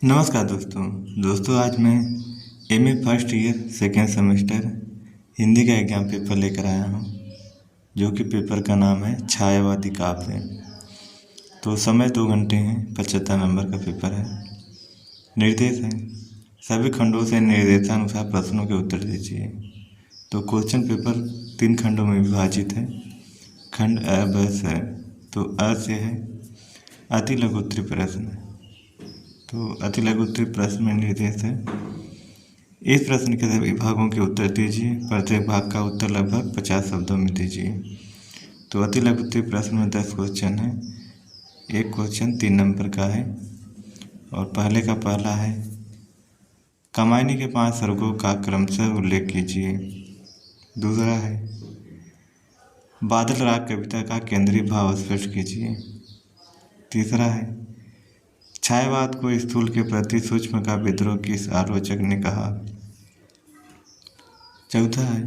नमस्कार दोस्तों आज मैं MA first year second semester Hindi का एग्ज़ाम पेपर लेकर आया हूँ, जो कि पेपर का नाम है छायावादी काव्य। तो समय 2 घंटे हैं, 75 नंबर का पेपर है। निर्देश है सभी खंडों से निर्देशानुसार प्रश्नों के उत्तर दीजिए। तो क्वेश्चन पेपर 3 खंडों में विभाजित है। खंड अ ब स। तो अ से है अति लघु उत्तरीय प्रश्न। तो अति लघु उत्तरीय प्रश्न में निर्देश है इस प्रश्न के सभी भागों के उत्तर दीजिए। प्रत्येक भाग का उत्तर लगभग 50 शब्दों में दीजिए। तो अति लघु उत्तरीय प्रश्न में 10 क्वेश्चन है। एक क्वेश्चन 3 नंबर का है और पहले का पहला है कामायनी के 5 सर्गों का क्रमशः उल्लेख कीजिए। दूसरा है बादल राग कविता का केंद्रीय भाव स्पष्ट कीजिए। तीसरा है छायावाद को स्थूल के प्रति सूक्ष्म का विद्रोह किस आलोचक ने कहा। चौथा है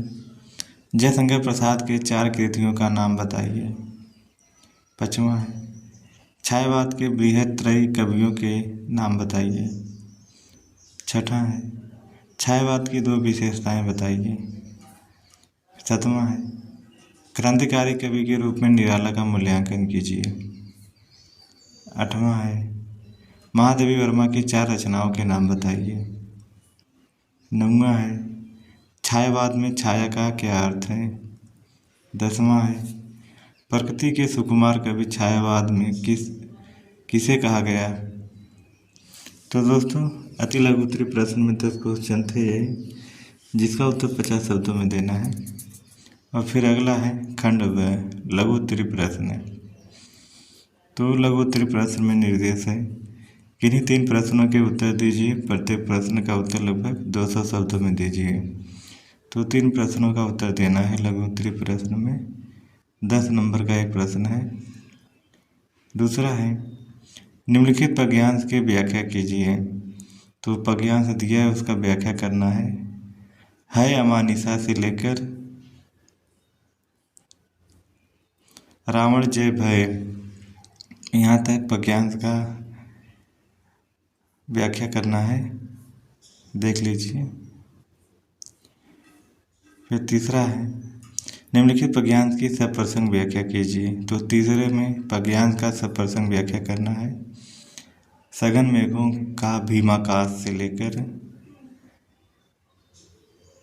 जयशंकर प्रसाद के 4 कृतियों का नाम बताइए। पाँचवा है छायावाद के बृहत्त्रयी कवियों के नाम बताइए। छठा है छायावाद की 2 विशेषताएं बताइए। सातवां है क्रांतिकारी कवि के रूप में निराला का मूल्यांकन कीजिए। आठवां है महादेवी वर्मा की 4 रचनाओं के नाम बताइए। 9वां है छायावाद में छाया का क्या अर्थ है। 10वां है प्रकृति के सुकुमार कवि छायावाद में किसे कहा गया। तो दोस्तों अति लघु उत्तरीय प्रश्न में 10 क्वेश्चन थे, जिसका उत्तर 50 शब्दों में देना है। और फिर अगला है खंड ब लघु उत्तरीय प्रश्न। तो लघु उत्तरीय प्रश्न में निर्देश है किन्हीं 3 प्रश्नों के उत्तर दीजिए। प्रत्येक प्रश्न का उत्तर लगभग 200 शब्दों में दीजिए। तो 3 प्रश्नों का उत्तर देना है लघु उत्तरीय प्रश्न में। 10 नंबर का एक प्रश्न है। दूसरा है निम्नलिखित पद्यांश की व्याख्या कीजिए। तो पद्यांश दिया है, उसका व्याख्या करना है अमानिशा से लेकर रावण जय भय यहाँ तक पद्यांश का व्याख्या करना है, देख लीजिए। फिर तीसरा है निम्नलिखित पद्यांश की सप्रसंग व्याख्या कीजिए। तो तीसरे में पद्यांश का सप्रसंग व्याख्या करना है सघन मेघों का भीमाकाश से लेकर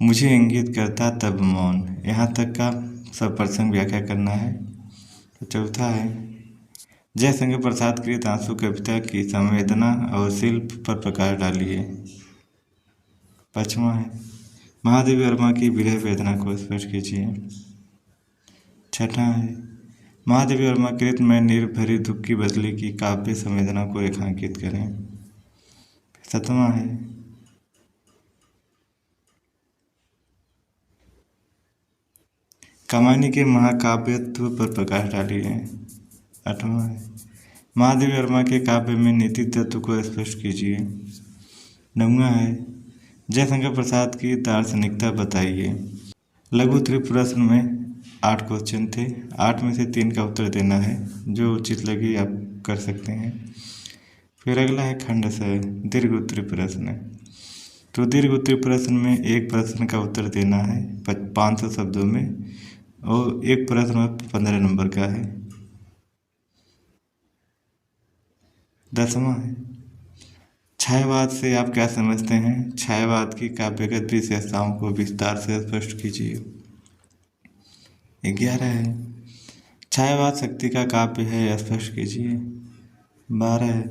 मुझे इंगित करता तब मौन यहाँ तक का सप्रसंग व्याख्या करना है। तो चौथा है जयशंकर प्रसाद कृत आंसू कविता की संवेदना और शिल्प पर प्रकाश डालिए। पाँचवा है महादेवी वर्मा की विरह वेदना को स्पष्ट कीजिए। छठा है महादेवी वर्मा कृत में निर्भरी दुख की बदली की काव्य संवेदना को रेखांकित करें। सातवां है कामायनी के महाकाव्यत्व पर प्रकाश डालिए। आठवां है महादेवी वर्मा के काव्य में नीति तत्व को स्पष्ट कीजिए। 9वां है जयशंकर प्रसाद की दार्शनिकता बताइए। लघु उत्तरीय प्रश्न में 8 क्वेश्चन थे। 8 में से 3 का उत्तर देना है, जो उचित लगे आप कर सकते हैं। फिर अगला है खंड स दीर्घ उत्तरीय प्रश्न। तो दीर्घ उत्तरीय प्रश्न में एक प्रश्न का उत्तर देना है 500 शब्दों में और एक प्रश्न 15 नंबर का है। 10वां है छायावाद से आप क्या समझते हैं। छायावाद की काव्यगत विशेषताओं को विस्तार से स्पष्ट कीजिए। 11 है छायावाद शक्ति का काव्य है, स्पष्ट कीजिए। 12 है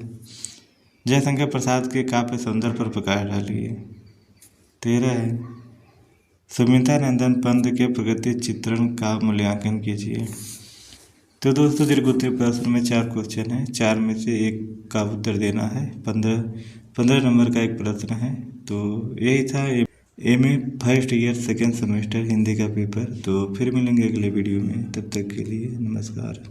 जयशंकर प्रसाद के काव्य सौंदर्य पर प्रकाश डालिए। 13 है सुमिता नंदन पंत के प्रगति चित्रण का मूल्यांकन कीजिए। तो दोस्तों दीर्घ उत्तरीय प्रश्न में 4 क्वेश्चन है, 4 में से 1 का उत्तर देना है। 15 नंबर का एक प्रश्न है। तो यही था MA first year second semester Hindi का पेपर। तो फिर मिलेंगे अगले वीडियो में, तब तक के लिए नमस्कार।